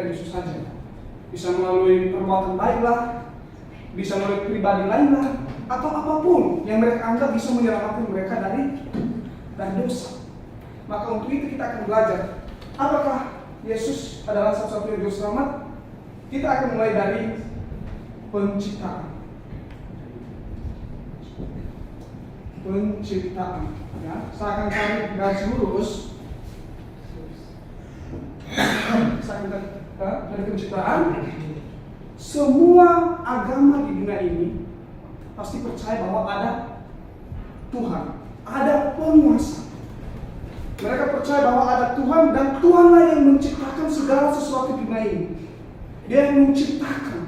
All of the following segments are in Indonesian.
dari Yesus saja. Bisa melalui perbuatan baik lah, bisa melalui pribadi lain lah, atau apapun yang mereka anggap bisa menyelamatkan mereka dari dosa. Maka untuk itu kita akan belajar apakah Yesus adalah satu-satunya juru selamat. Kita akan mulai dari penciptaan. Ya, saya akan cari garis lurus. Saya akan dari penciptaan. Semua agama di dunia ini pasti percaya bahwa ada Tuhan, ada penguasa. Mereka percaya bahwa ada Tuhan dan Tuhanlah yang menciptakan segala sesuatu di dunia ini. Dia yang menciptakan.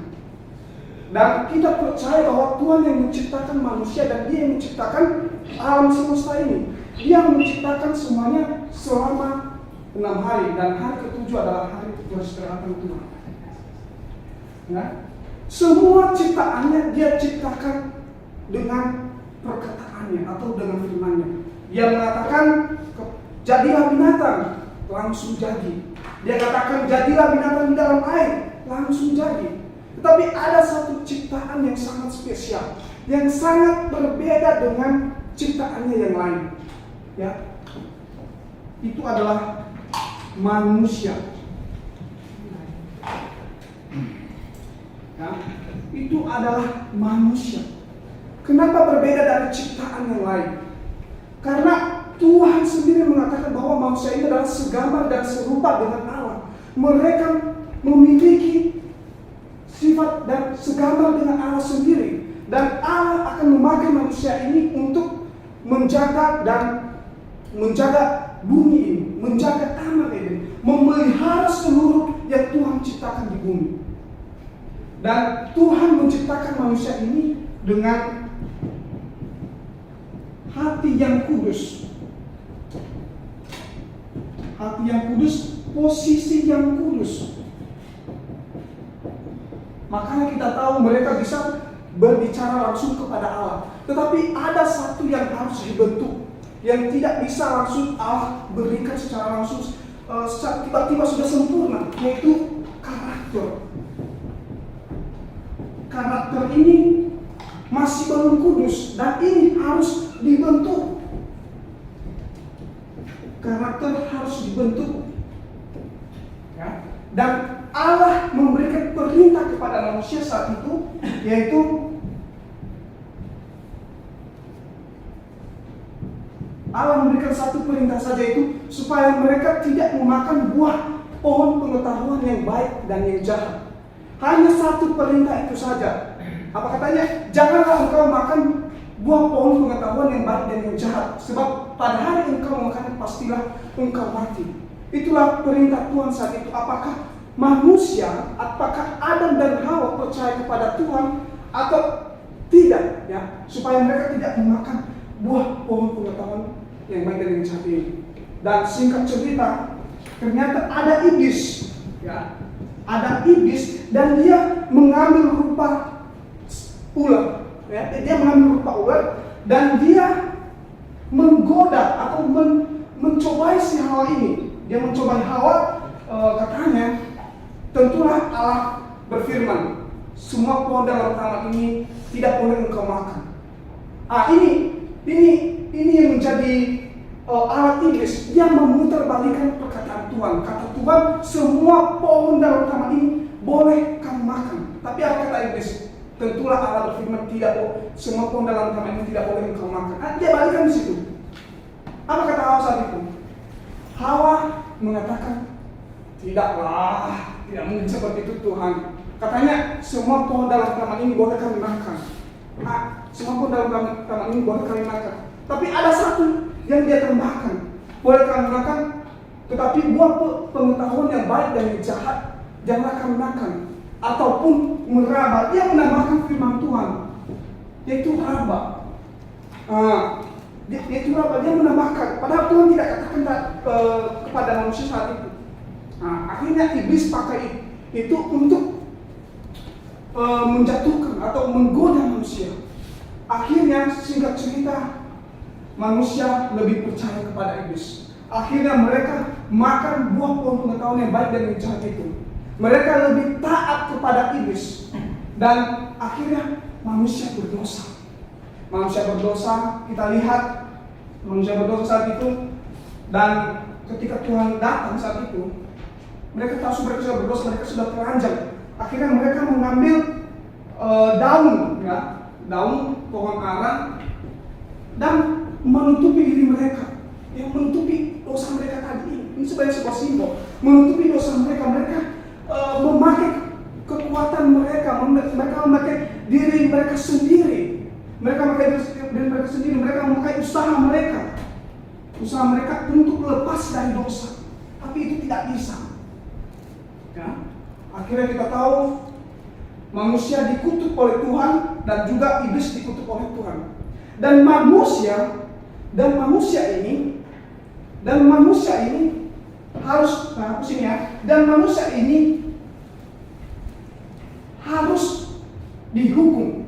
Dan kita percaya bahwa Tuhan yang menciptakan manusia dan Dia yang menciptakan alam semesta ini. Dia yang menciptakan semuanya selama 6 hari dan hari ke-7 adalah hari peristirahatan Tuhan. Ya? Semua ciptaannya Dia ciptakan dengan perkataannya atau dengan firman-Nya. Dia mengatakan jadilah binatang, langsung jadi. Dia katakan jadilah binatang di dalam air, langsung jadi. Tetapi ada satu ciptaan yang sangat spesial, yang sangat berbeda dengan ciptaannya yang lain. Ya, itu adalah manusia. Ya, itu adalah manusia. Kenapa berbeda dari ciptaan yang lain? Karena Tuhan sendiri mengatakan bahwa manusia ini adalah segambar dan serupa dengan Allah. Mereka memiliki sifat dan segambar dengan Allah sendiri. Dan Allah akan memakai manusia ini untuk menjaga bumi ini, menjaga taman ini, memelihara seluruh yang Tuhan ciptakan di bumi. Dan Tuhan menciptakan manusia ini dengan hati yang kudus. Hati yang kudus, posisi yang kudus. Makanya kita tahu mereka bisa berbicara langsung kepada Allah. Tetapi ada satu yang harus dibentuk, yang tidak bisa langsung Allah berikan secara langsung, tiba-tiba sudah sempurna, yaitu karakter. Karakter ini masih belum kudus dan ini harus dibentuk. Karakter harus dibentuk. Ya. Dan Allah memberikan perintah kepada manusia saat itu, yaitu Allah memberikan satu perintah saja, itu supaya mereka tidak memakan buah pohon pengetahuan yang baik dan yang jahat. Hanya satu perintah itu saja. Apa katanya? Janganlah engkau makan buah pohon pengetahuan yang baik dan yang jahat, sebab pada hari engkau makan pastilah engkau mati. Itulah perintah Tuhan saat itu. Apakah manusia, apakah Adam dan Hawa percaya kepada Tuhan atau tidak? Ya, supaya mereka tidak memakan buah pohon pengetahuan yang baik dan yang jahat ini. Dan singkat cerita, ternyata ada iblis. Ya, ada iblis dan dia mengambil rupa ular. Ya, dia mengambil rupa ular dan dia menggoda atau mencobai si Hawa ini. Dia mencobai Hawa, katanya, tentulah Allah berfirman, semua pohon dalam taman ini tidak boleh engkau makan. Ini yang menjadi alat iblis. Dia memutarbalikkan perkataan Tuhan. Kata Tuhan, semua pohon dalam taman ini boleh kamu makan. Tapi apa kata iblis? Tentulah Allah berfirman, tidak boleh, semua pohon dalam taman ini tidak boleh engkau makan. Dia balikan di situ. Apa kata Hawa saat itu? Hawa mengatakan, tidaklah, tidak mungkin seperti itu Tuhan. Katanya semua pohon dalam taman ini boleh kami makan. Semua pohon dalam taman ini boleh kami makan. Tapi ada satu yang dia tambahkan, boleh kami makan, tetapi buah pengetahuan yang baik dan yang jahat janganlah kami makan. Ataupun meraba. Dia menambahkan firman Tuhan, yaitu raba. Yaitu raba. Dia menambahkan. Padahal Tuhan tidak katakan kepada manusia saat itu. Akhirnya iblis pakai itu untuk menjatuhkan atau menggoda manusia. Akhirnya singkat cerita, manusia lebih percaya kepada iblis. Akhirnya mereka makan buah pohon pengetahuan yang baik dan yang jahat itu. Mereka lebih taat kepada iblis. Dan akhirnya manusia berdosa. Manusia berdosa, kita lihat manusia berdosa saat itu. Dan ketika Tuhan datang saat itu, mereka tahu mereka sudah berdosa, mereka sudah telanjang. Akhirnya mereka mengambil daun, ya, daun pohon ara dan menutupi diri mereka, yang menutupi dosa mereka tadi ini. Ini sebagai sebuah simbol menutupi dosa mereka. Mereka memakai kekuatan mereka, mereka memakai diri mereka sendiri. Mereka memakai diri mereka sendiri. Mereka memakai usaha mereka untuk lepas dari dosa. Tapi itu tidak bisa. Ya. Akhirnya kita tahu manusia dikutuk oleh Tuhan dan juga iblis dikutuk oleh Tuhan. Dan manusia ini harus, dan manusia ini harus dihukum.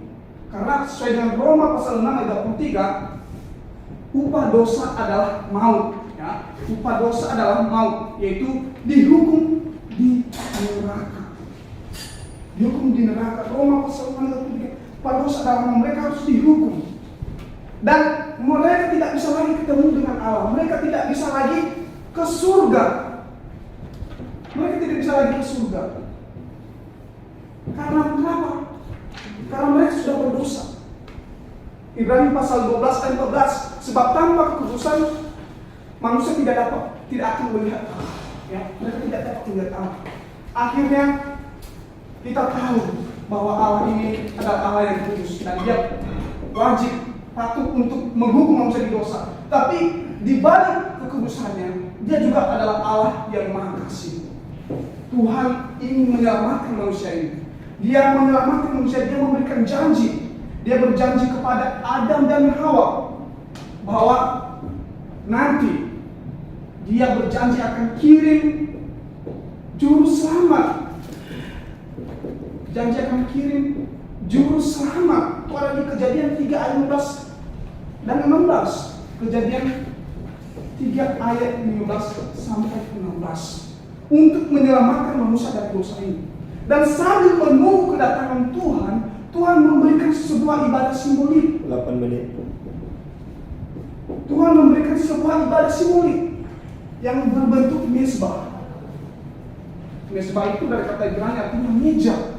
Karena sesuai dengan Roma pasal 6 ayat 23, upah dosa adalah maut, ya. Upah dosa adalah maut, yaitu dihukum di neraka. Dihukum di neraka. Roma pasal 6 ayat 23, upah dosa adalah maut, mereka harus dihukum. Dan mereka tidak bisa lagi ketemu dengan Allah. Mereka tidak bisa lagi ke surga. Mereka tidak bisa lagi ke surga. Karena kenapa? Karena mereka sudah berdosa. Ibrani pasal 12 ayat 14, sebab tanpa kekudusan manusia tidak akan melihat Allah. Ya, mereka tidak dapat melihat Allah. Akhirnya kita tahu bahwa Allah ini adalah Allah yang kudus dan Dia wajib patut untuk menghukum manusia di dosa. Tapi di balik kekudusannya, Dia juga adalah Allah yang Maha Kasih. Tuhan ingin menyelamatkan manusia ini. Dia menyelamatkan manusia, Dia memberikan janji. Dia berjanji kepada Adam dan Hawa bahwa nanti Dia berjanji akan kirim juru selamat. Janji akan kirim juru selamat. Itu ada di Kejadian 3 ayat 15 dan 16. Kejadian 3 ayat 15 sampai 16 untuk menyelamatkan manusia dari dosa ini. Dan sambil menunggu kedatangan Tuhan, Tuhan memberikan sebuah ibadah simbolik. 8 menit. Tuhan memberikan sebuah ibadah simbolik yang berbentuk mezbah. Mezbah itu dari kata Ibrani artinya meja.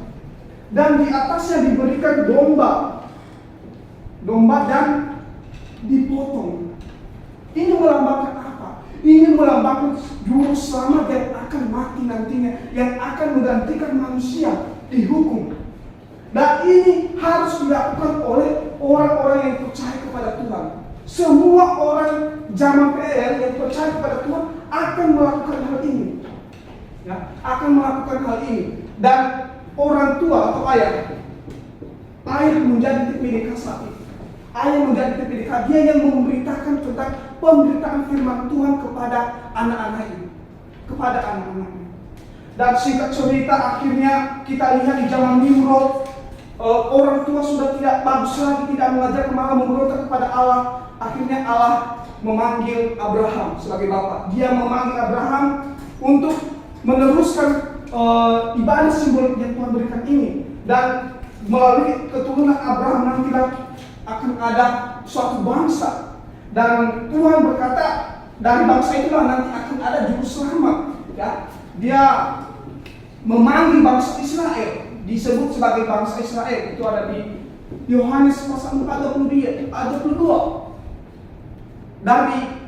Dan di atasnya diberikan domba dan dipotong. Ini melambangkan apa? Ini melambangkan juru selamat yang akan mati nantinya, yang akan menggantikan manusia dihukum. Dan ini harus dilakukan oleh orang-orang yang percaya kepada Tuhan. Semua orang zaman PL yang percaya kepada Tuhan akan melakukan hal ini. Ya, akan melakukan hal ini. Dan orang tua atau ayah menjadi TPDK saat itu. Ayah menjadi TPDK, dia yang memberitakan tentang pemberitaan firman Tuhan kepada anak-anaknya. Dan singkat cerita, akhirnya kita lihat di zaman Nimrod, orang tua sudah tidak bagus lagi, tidak mengajar, malah memberontak kepada Allah. Akhirnya Allah memanggil Abraham sebagai bapa. Dia memanggil Abraham untuk meneruskan ibadah simbolik yang Tuhan berikan ini. Dan melalui keturunan Abraham nantilah akan ada suatu bangsa. Dan Tuhan berkata, dari bangsa itulah nanti akan ada juru selamat. Ya, Dia memanggil bangsa Israel, disebut sebagai bangsa Israel. Itu ada di Yohanes pasal 22. Dari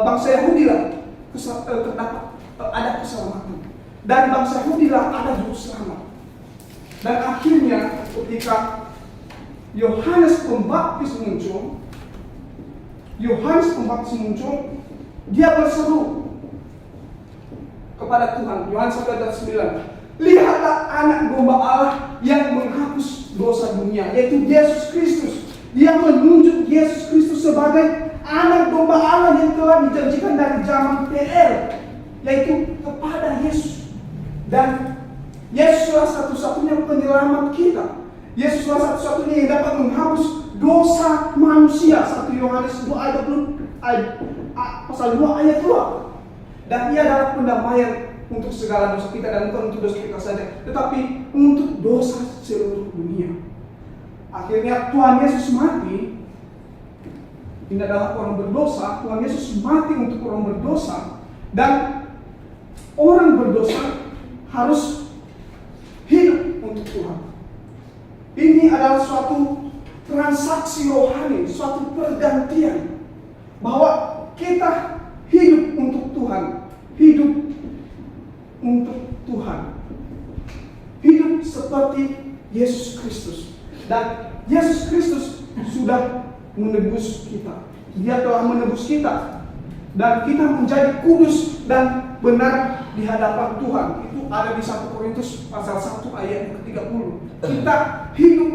bangsa Yahudi lah terdapat ada keselamatan. Dari bangsa Yahudi lah ada juru selamat. Dan akhirnya ketika Yohanes Pembaptis muncul, dia berseru kepada Tuhan. Yohanes 1:9. Lihatlah anak domba Allah yang menghapus dosa dunia, yaitu Yesus Kristus. Dia menunjuk Yesus Kristus sebagai anak domba Allah yang telah dijanjikan dari zaman PL, yaitu kepada Yesus. Dan Yesus adalah satu-satunya penyelamat kita. Yesus adalah satu-satunya yang dapat menghapus dosa manusia. 1 Yohanes 2 ayat 2. Dan Ia adalah pendamaian untuk segala dosa kita, dan bukan untuk dosa kita saja, tetapi untuk dosa seluruh dunia. Akhirnya Tuhan Yesus mati tidak adalah orang berdosa. Tuhan Yesus mati untuk orang berdosa, dan orang berdosa harus hidup untuk Tuhan. Ini adalah suatu transaksi rohani, suatu pergantian, bahwa kita hidup untuk Tuhan, hidup untuk Tuhan, hidup seperti Yesus Kristus. Dan Yesus Kristus sudah menebus kita. Dia telah menebus kita, dan kita menjadi kudus dan benar di hadapan Tuhan. Itu ada di 1 Korintus pasal 1 ayat yang ke-30. Kita hidup,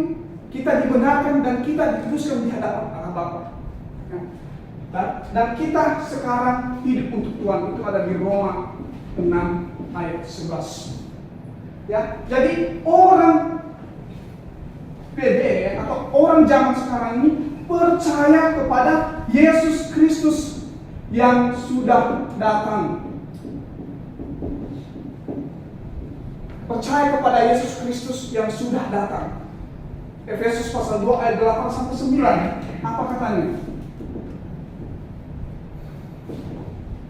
kita dibenarkan, dan kita dikuduskan di hadapan Allah Bapa. Dan kita sekarang hidup untuk Tuhan. Itu ada di Roma 6 ayat 11. Ya, jadi orang PD atau orang zaman sekarang ini percaya kepada Yesus Kristus yang sudah datang. Percaya kepada Yesus Kristus yang sudah datang. Efesus pasal 2 ayat 8 sampai 9. Apa katanya?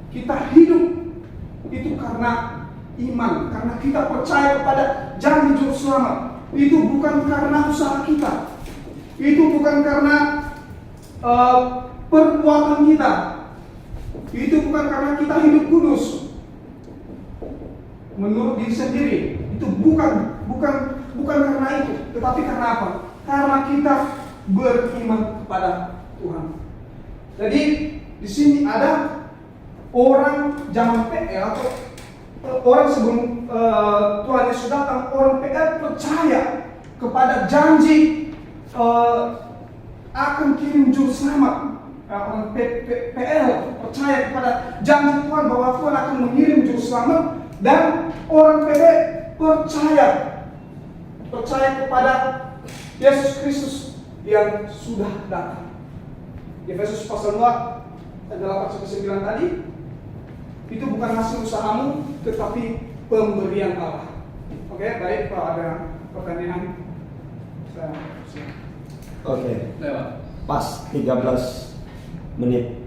Kita hidup itu karena iman, karena kita percaya kepada janji juru selamat. Itu bukan karena usaha kita, itu bukan karena perbuatan kita, itu bukan karena kita hidup kudus menurut diri sendiri. Itu bukan karena itu, tetapi karena apa? Karena kita beriman kepada Tuhan. Jadi di sini ada orang zaman PL atau orang sebelum Tuhan Yesus datang, orang PL percaya kepada janji akan kirim juru selamat. Orang PL percaya kepada janji Tuhan bahwa Tuhan akan mengirim juru selamat, dan orang PD percaya kepada Yesus Kristus yang sudah datang. Efesus pasal 2 ayat 8-9 tadi, itu bukan hasil usahamu, tetapi pemberian Allah. Oke, baik, kalau ada pertanyaan, saya siap. Oke. Lewat. Pas 13 menit.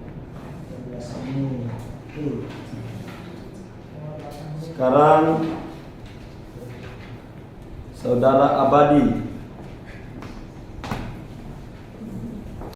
Sekarang Saudara Abadi